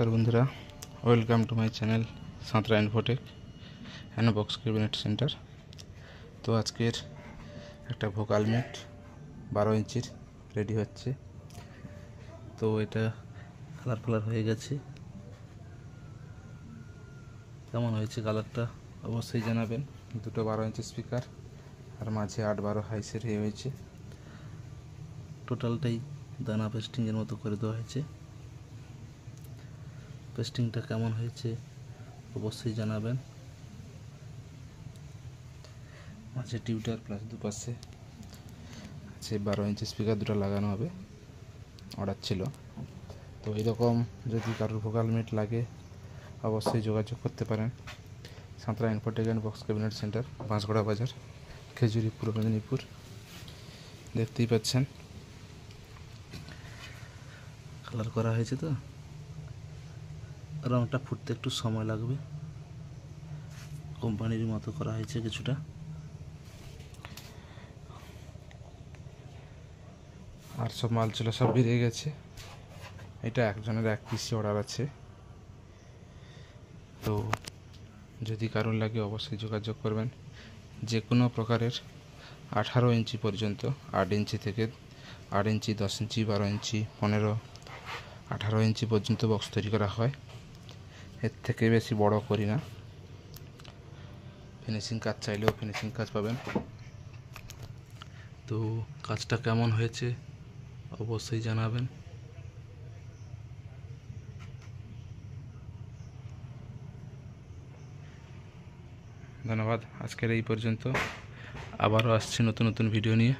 नमस्कार बंधुरा welcome to my channel Santra Infotech and box cabinet centre. तो आजकेर एक भोकाल मेट 12 इंचर रेडी होच्छे। तो এটা কালার কালার হয়ে গেছে, কেমন হয়েছে কালারটা অবশ্যই জানাবেন। দুটো 12 इंच স্পিকার আর মাঝে 8-12 হাইসের হয়েছে। টোটালটাই দানা পেস্টিংয়ের মতো করে দেওয়া হয়েছে। পেস্টিংটা কেমন হয়েছে অবশ্যই জানাবেন। মাঝে টিউটার প্লাস দুপাশে আছে 12 इंच স্পিকার দুটো লাগানো হবে, অর্ডার ছিল। তো এরকম যদি কারোর ভোকাল মেট লাগে অবশ্যই যোগাযোগ করতে পারেন। Santra Infotech and box cabinet centre, Banshgara বাজার, খেজুরি, পূর্ব মেদিনীপুর। দেখতেই পাচ্ছেন কালার করা হয়েছে। তো রংটা ফুটতে একটু সময় লাগবে, কোম্পানির মতো করা হয়েছে কিছুটা। আর সব মাল ছিল সব বেরিয়ে গেছে। এটা একজনের 1 পিস অর্ডার আছে। তো যদি কারোর লাগে অবশ্যই যোগাযোগ করবেন। যে কোনো প্রকারের 18 इंच পর্যন্ত, 8 इंच থেকে 8 इंच, 10 इंच, 12 इंच, 15, 18 इंच পর্যন্ত বক্স তৈরি করা হয়। এর থেকে বেশি বড় করি না। ফিনিশিং কাজ চাইলেও ফিনিশিং কাজ পাবেন। তো কাজটা কেমন হয়েছে অবশ্যই জানাবেন। ধন্যবাদ। আজকের এই পর্যন্ত, আবারও আসছি নতুন নতুন ভিডিও নিয়ে।